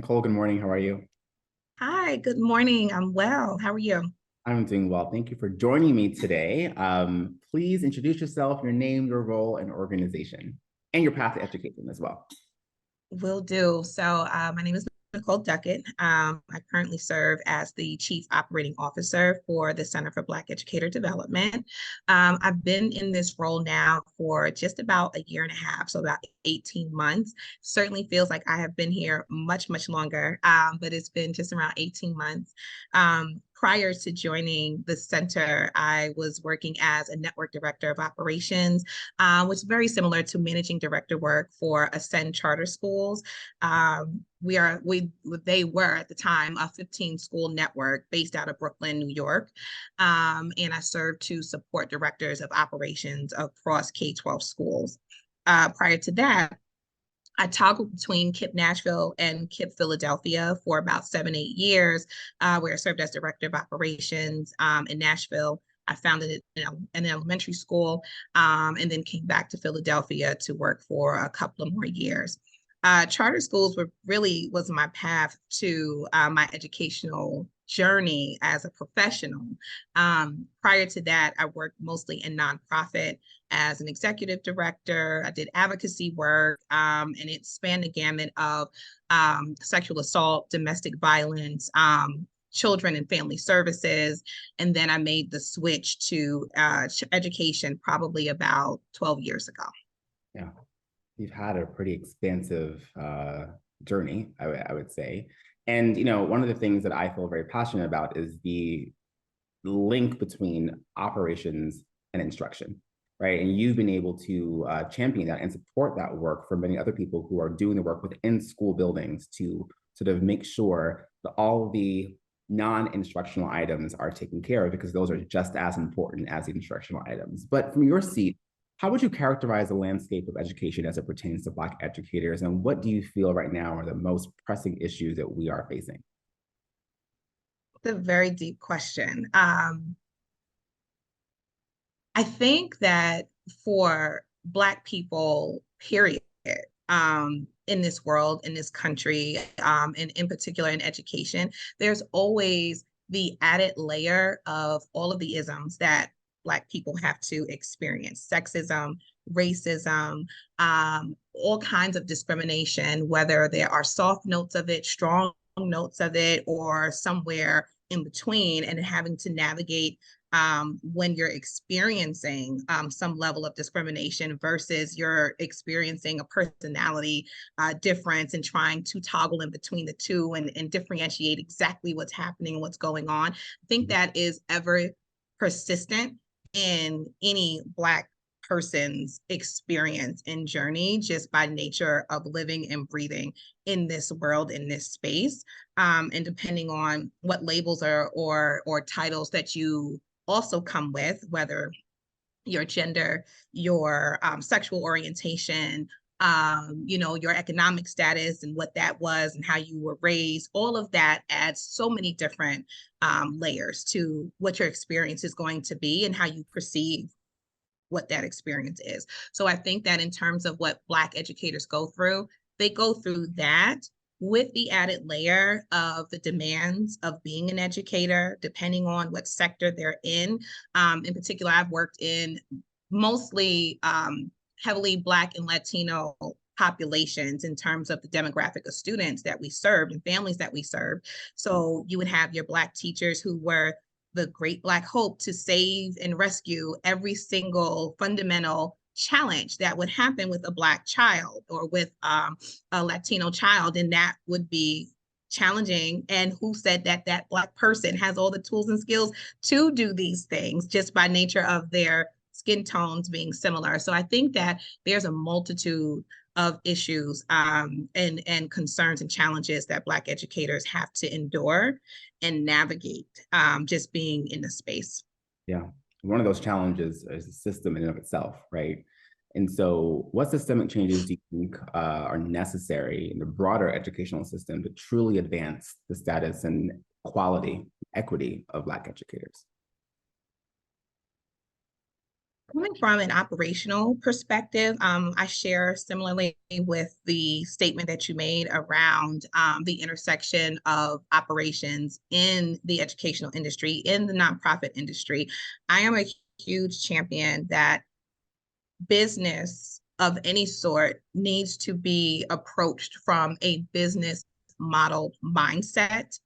Nicole, good morning. How are you? Hi, good morning. I'm well. How are you? I'm doing well. Thank you for joining me today. Please introduce yourself, your name, your role, and organization, and your path to education as well. Will do. My name is Nicole Duckett. I currently serve as the Chief Operating Officer for the Center for Black Educator Development. I've been in this role now for just about a year and a half, so about 18 months. Certainly feels like I have been here much, much longer, but it's been just around 18 months. Prior to joining the center, I was working as a network director of operations, which is very similar to managing director work for Ascend Charter Schools. They were at the time a 15 school network based out of Brooklyn, New York. And I served to support directors of operations across K-12 schools. Prior to that, I toggled between KIPP Nashville and KIPP Philadelphia for about 7, 8 years, where I served as director of operations in Nashville. I founded an elementary school, and then came back to Philadelphia to work for a couple of more years. Charter schools was my path to my educational journey as a professional. Prior to that, I worked mostly in nonprofit as an executive director. I did advocacy work, and it spanned the gamut of sexual assault, domestic violence, children and family services. And then I made the switch to education probably about 12 years ago. Yeah, you've had a pretty expansive journey, I would say. And, one of the things that I feel very passionate about is the link between operations and instruction, right? And you've been able to champion that and support that work for many other people who are doing the work within school buildings to sort of make sure that all of the non-instructional items are taken care of, because those are just as important as the instructional items. But from your seat, how would you characterize the landscape of education as it pertains to Black educators? And what do you feel right now are the most pressing issues that we are facing? It's a very deep question. I think that for Black people, period, in this world, in this country, and in particular in education, there's always the added layer of all of the isms that Black people have to experience: sexism, racism, all kinds of discrimination, whether there are soft notes of it, strong notes of it, or somewhere in between, and having to navigate when you're experiencing some level of discrimination versus you're experiencing a personality difference and trying to toggle in between the two and differentiate exactly what's happening and what's going on. I think that is ever persistent in any Black person's experience and journey, just by nature of living and breathing in this world, in this space. And depending on what labels or titles that you also come with, whether your gender, your sexual orientation, your economic status and what that was and how you were raised, all of that adds so many different layers to what your experience is going to be and how you perceive what that experience is. So I think that in terms of what Black educators go through, they go through that with the added layer of the demands of being an educator, depending on what sector they're in. In particular, I've worked in mostly heavily Black and Latino populations in terms of the demographic of students that we served and families that we served. So you would have your Black teachers who were the great Black hope to save and rescue every single fundamental challenge that would happen with a Black child or with a Latino child, and that would be challenging. And who said that that Black person has all the tools and skills to do these things just by nature of their skin tones being similar? So I think that there's a multitude of issues and concerns and challenges that Black educators have to endure and navigate, just being in the space. Yeah. One of those challenges is the system in and of itself, right? And so, what systemic changes do you think are necessary in the broader educational system to truly advance the status and quality, equity of Black educators? Coming from an operational perspective, I share similarly with the statement that you made around the intersection of operations in the educational industry, in the nonprofit industry. I am a huge champion that business of any sort needs to be approached from a business model mindset,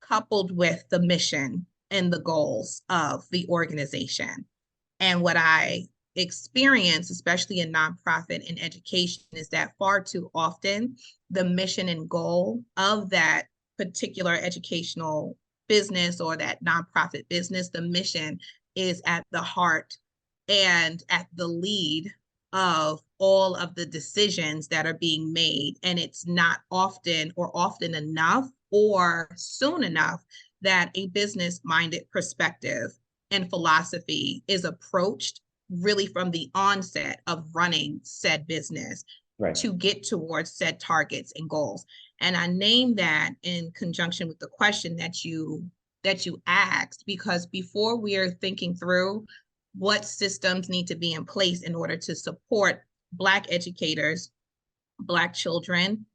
coupled with the mission and the goals of the organization. And what I experience, especially in nonprofit and education, is that far too often the mission and goal of that particular educational business or that nonprofit business, the mission is at the heart and at the lead of all of the decisions that are being made. And it's not often or often enough or soon enough that a business-minded perspective and philosophy is approached really from the onset of running said business to get towards said targets and goals. And I name that in conjunction with the question that you asked, because before we are thinking through what systems need to be in place in order to support Black educators, Black children,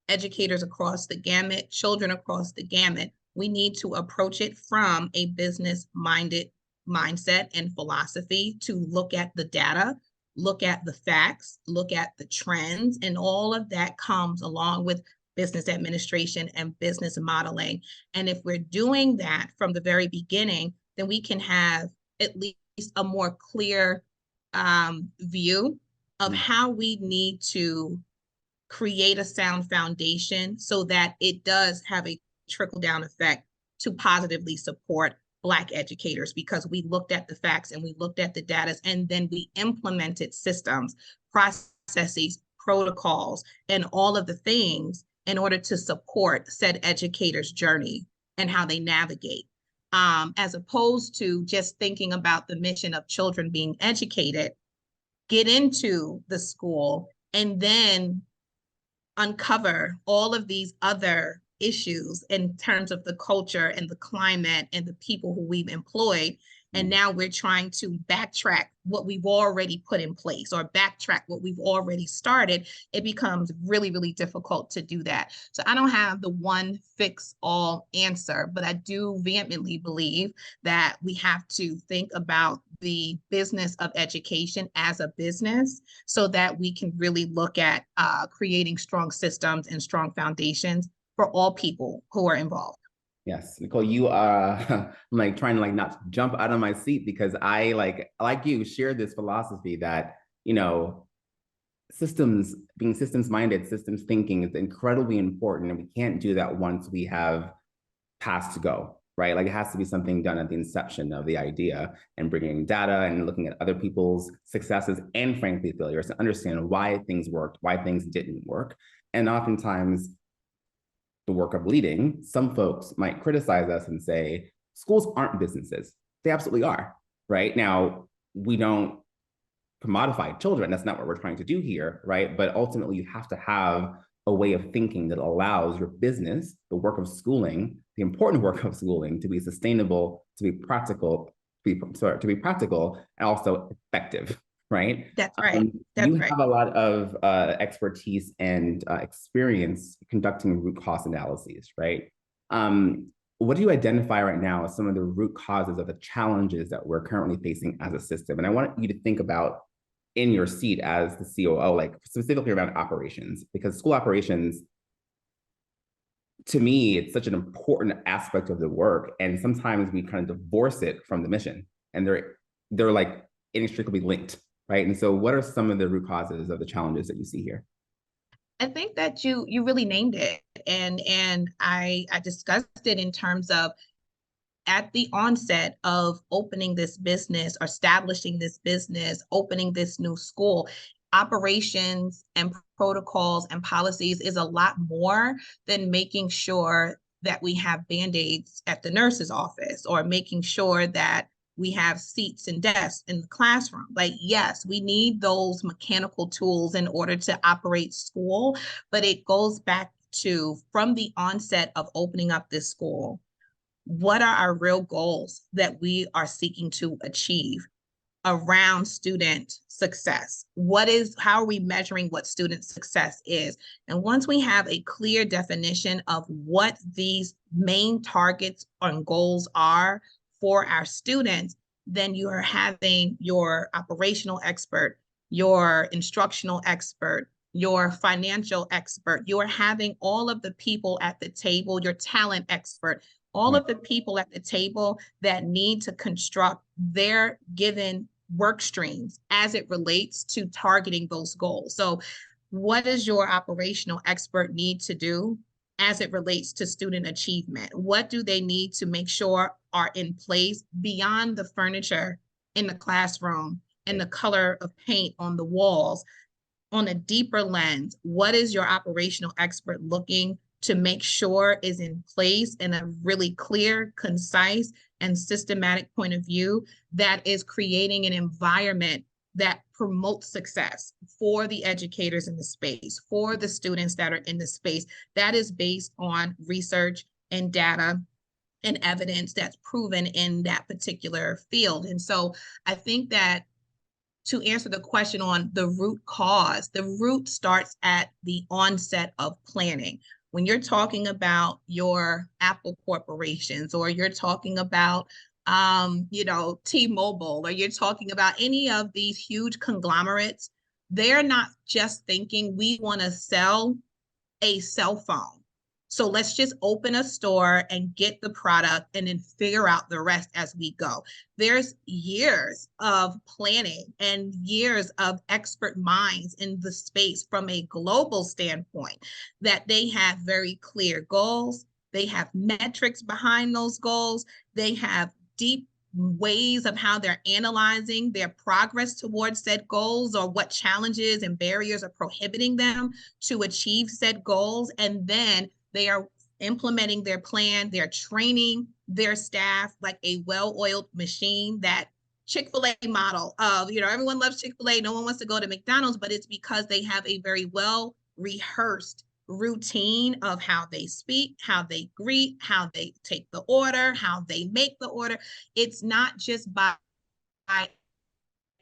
educators across the gamut, children across the gamut, we need to approach it from a business-minded mindset and philosophy to look at the data, look at the facts, look at the trends, and all of that comes along with business administration and business modeling. And if we're doing that from the very beginning, then we can have at least a more clear view of how we need to create a sound foundation so that it does have a trickle-down effect to positively support Black educators, because we looked at the facts and we looked at the data, and then we implemented systems, processes, protocols, and all of the things in order to support said educators' journey and how they navigate, as opposed to just thinking about the mission of children being educated, get into the school, and then uncover all of these other issues in terms of the culture and the climate and the people who we've employed. And now we're trying to backtrack what we've already put in place or backtrack what we've already started. It becomes really, really difficult to do that. So I don't have the one fix all answer, but I do vehemently believe that we have to think about the business of education as a business so that we can really look at creating strong systems and strong foundations for all people who are involved. Yes, Nicole, you are, I'm like trying to like not jump out of my seat because I like you share this philosophy that, you know, systems, being systems minded, systems thinking is incredibly important. And we can't do that once we have passed to go, right? Like it has to be something done at the inception of the idea and bringing data and looking at other people's successes and frankly failures to understand why things worked, why things didn't work. And oftentimes, the work of leading, some folks might criticize us and say, schools aren't businesses. They absolutely are, right? Now, we don't commodify children. That's not what we're trying to do here, right? But ultimately, you have to have a way of thinking that allows your business, the work of schooling, the important work of schooling, to be sustainable, to be practical, to be practical, and also effective, right? That's right. That's you right. have a lot of expertise and experience conducting root cause analyses, right? What do you identify right now as some of the root causes of the challenges that we're currently facing as a system? And I want you to think about in your seat as the COO, like specifically around operations, because school operations, to me, it's such an important aspect of the work. And sometimes we kind of divorce it from the mission, and they're like inextricably linked. Right. And so what are some of the root causes of the challenges that you see here? I think that you really named it. And I discussed it in terms of at the onset of opening this business, establishing this business, opening this new school, operations and protocols and policies is a lot more than making sure that we have Band-Aids at the nurse's office or making sure that we have seats and desks in the classroom. Like, yes, we need those mechanical tools in order to operate school, but it goes back to from the onset of opening up this school, what are our real goals that we are seeking to achieve? around student success. How are we measuring what student success is? And once we have a clear definition of what these main targets and goals are for our students, then you are having your operational expert, your instructional expert, your financial expert, you are having all of the people at the table, your talent expert, all of the people at the table that need to construct their given work streams as it relates to targeting those goals. So what does your operational expert need to do as it relates to student achievement? What do they need to make sure are in place beyond the furniture in the classroom and the color of paint on the walls? On a deeper lens, what is your operational expert looking to make sure is in place in a really clear, concise, and systematic point of view that is creating an environment that promotes success for the educators in the space, for the students that are in the space, that is based on research and data and evidence that's proven in that particular field. And so I think that to answer the question on the root cause, the root starts at the onset of planning. When you're talking about your Apple corporations, or you're talking about, T-Mobile, or you're talking about any of these huge conglomerates, they're not just thinking we want to sell a cell phone. So let's just open a store and get the product and then figure out the rest as we go. There's years of planning and years of expert minds in the space from a global standpoint that they have very clear goals. They have metrics behind those goals. They have deep ways of how they're analyzing their progress towards said goals, or what challenges and barriers are prohibiting them to achieve said goals. And then they are implementing their plan, they're training their staff like a well-oiled machine. That Chick-fil-A model of, everyone loves Chick-fil-A, no one wants to go to McDonald's, but it's because they have a very well-rehearsed routine of how they speak, how they greet, how they take the order, how they make the order. It's not just by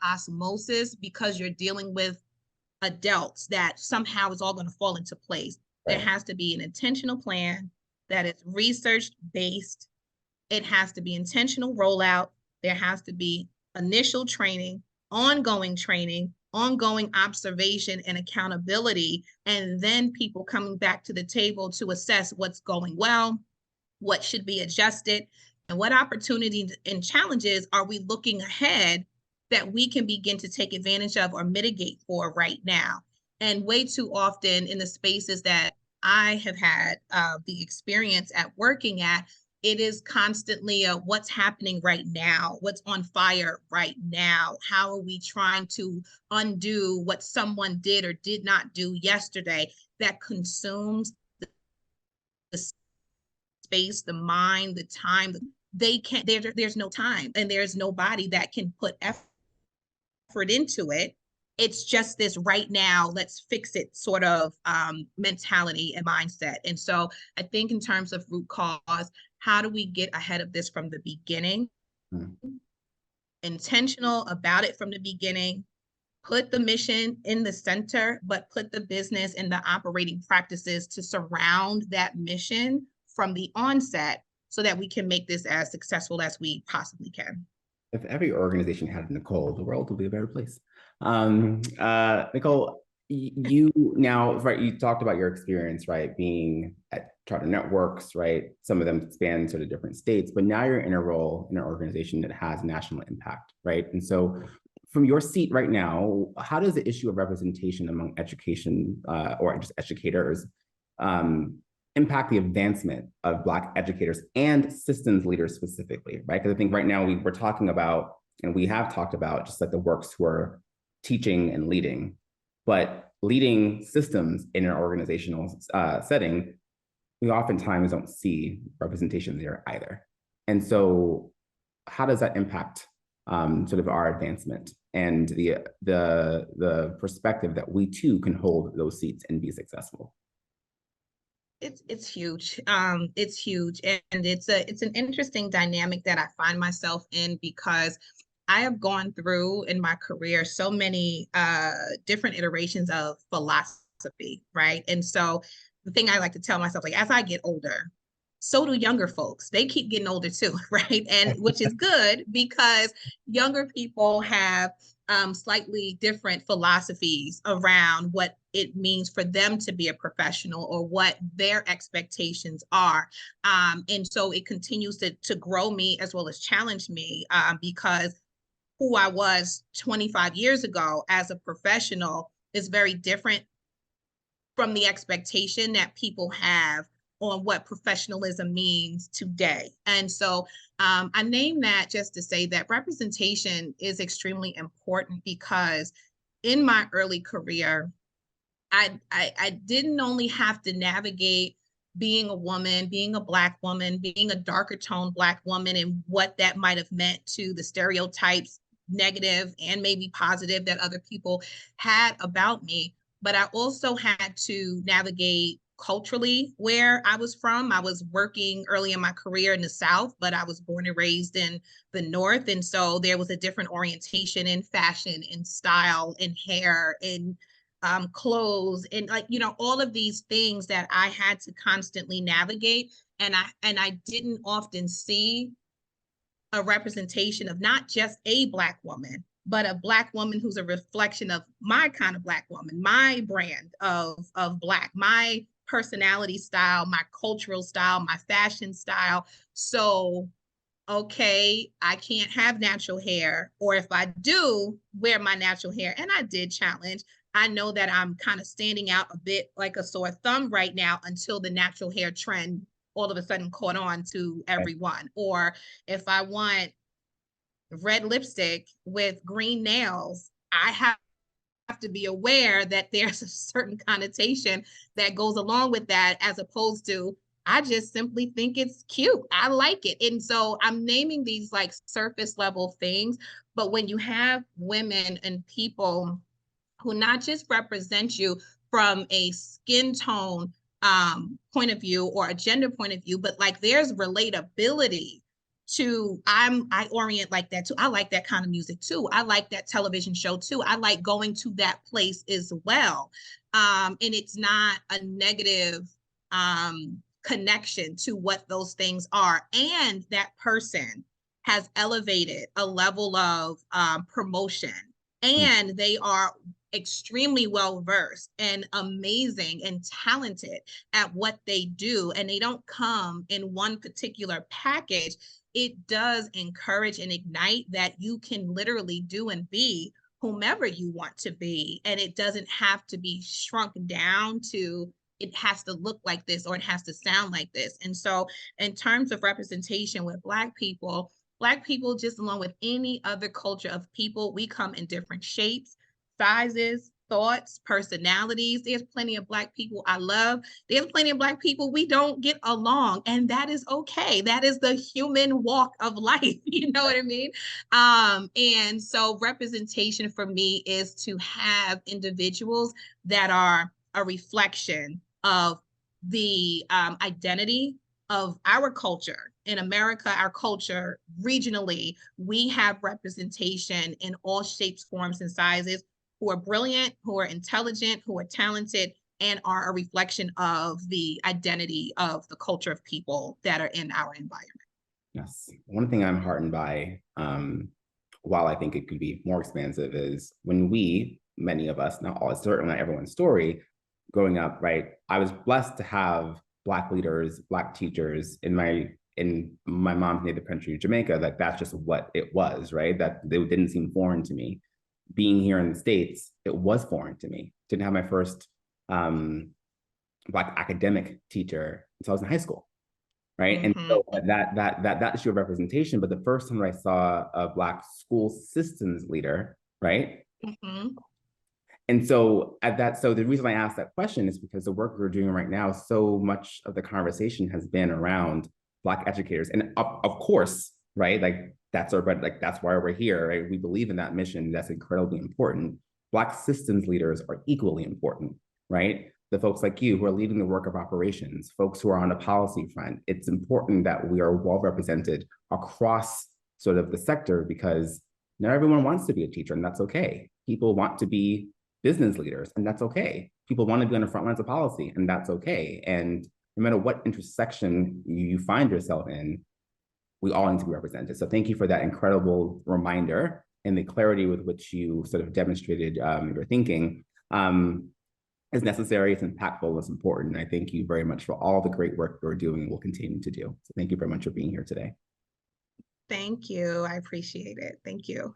osmosis because you're dealing with adults that somehow it's all going to fall into place. Right. There has to be an intentional plan that is research based. It has to be intentional rollout. There has to be initial training, ongoing observation and accountability, and then people coming back to the table to assess what's going well, what should be adjusted, and what opportunities and challenges are we looking ahead that we can begin to take advantage of or mitigate for right now. And way too often in the spaces that I have had the experience at working at, it is constantly what's happening right now, what's on fire right now. How are we trying to undo what someone did or did not do yesterday that consumes the space, the mind, the time. They can't, there's no time, and there's nobody that can put effort into it. It's just this right now, let's fix it sort of mentality and mindset. And so I think in terms of root cause, how do we get ahead of this from the beginning? Intentional about it from the beginning, put the mission in the center, but put the business and the operating practices to surround that mission from the onset so that we can make this as successful as we possibly can. If every organization had Nicole, the world would be a better place. Nicole, you now, right, you talked about your experience, right, being at charter networks, right? Some of them span sort of different states, but now you're in a role in an organization that has national impact, right? And so from your seat right now, how does the issue of representation among education or just educators impact the advancement of Black educators and systems leaders specifically, right? Because I think right now we're talking about, and we have talked about just like the works who are teaching and leading, but leading systems in an organizational setting, we oftentimes don't see representation there either. And so how does that impact sort of our advancement and the perspective that we too can hold those seats and be successful? It's huge. It's huge. And it's an interesting dynamic that I find myself in, because I have gone through in my career so many different iterations of philosophy, right? And so the thing I like to tell myself, like as I get older, so do younger folks. They keep getting older too, right? And which is good because younger people have slightly different philosophies around what it means for them to be a professional or what their expectations are. And so it continues to grow me as well as challenge me because who I was 25 years ago as a professional is very different from the expectation that people have on what professionalism means today. And so I name that just to say that representation is extremely important because in my early career, I didn't only have to navigate being a woman, being a Black woman, being a darker toned Black woman, and what that might have meant to the stereotypes, negative and maybe positive, that other people had about me. But I also had to navigate culturally where I was from. I was working early in my career in the South, but I was born and raised in the North. And so there was a different orientation in fashion, in style, in hair, in clothes, and like, you know, all of these things that I had to constantly navigate. And I didn't often see a representation of not just a Black woman, but a Black woman who's a reflection of my kind of Black woman, my brand of Black, my personality style, my cultural style, my fashion style. So, okay, I can't have natural hair, or if I do wear my natural hair, and I did challenge, I know that I'm kind of standing out a bit like a sore thumb right now until the natural hair trend all of a sudden caught on to everyone. Or if I want red lipstick with green nails, I have to be aware that there's a certain connotation that goes along with that, as opposed to I just simply think it's cute. I like it. And so I'm naming these like surface level things. But when you have women and people who not just represent you from a skin tone point of view or a gender point of view, but like there's relatability to I orient like that too. I like that kind of music too. I like that television show too. I like going to that place as well. And it's not a negative connection to what those things are. And that person has elevated a level of promotion, and they are extremely well versed and amazing and talented at what they do, and they don't come in one particular package. It does encourage and ignite that you can literally do and be whomever you want to be, and it doesn't have to be shrunk down to it has to look like this or it has to sound like this. And so in terms of representation with Black people, just along with any other culture of people, we come in different shapes, sizes, thoughts, personalities. There's plenty of Black people I love. There's plenty of Black people we don't get along, and that is okay. That is the human walk of life. You know what I mean? And so representation for me is to have individuals that are a reflection of the identity of our culture. In America, our culture regionally, we have representation in all shapes, forms, and sizes, who are brilliant, who are intelligent, who are talented, and are a reflection of the identity of the culture of people that are in our environment. Yes. One thing I'm heartened by, while I think it could be more expansive, is when we, many of us, not all, certainly not everyone's story, growing up, right? I was blessed to have Black leaders, Black teachers in my mom's native country, Jamaica. Like that's just what it was, right? That it didn't seem foreign to me. Being here in the States, it was foreign to me. Didn't have my first Black academic teacher until I was in high school, right? Mm-hmm. And so that issue of representation, but the first time I saw a Black school systems leader, right? Mm-hmm. And so so the reason I asked that question is because the work we're doing right now, so much of the conversation has been around Black educators, and of course, right? Like that's why we're here, right? We believe in that mission. That's incredibly important. Black systems leaders are equally important, right? The folks like you who are leading the work of operations, folks who are on the policy front. It's important that we are well represented across sort of the sector, because Not everyone wants to be a teacher, and that's okay. People want to be business leaders, and that's okay. People want to be on the front lines of policy, and that's okay. And no matter what intersection you find yourself in, we all need to be represented. So thank you for that incredible reminder and the clarity with which you sort of demonstrated your thinking. Is necessary, it's impactful, it's important. I thank you very much for all the great work you're doing and will continue to do. So thank you very much for being here today. Thank you. I appreciate it. Thank you.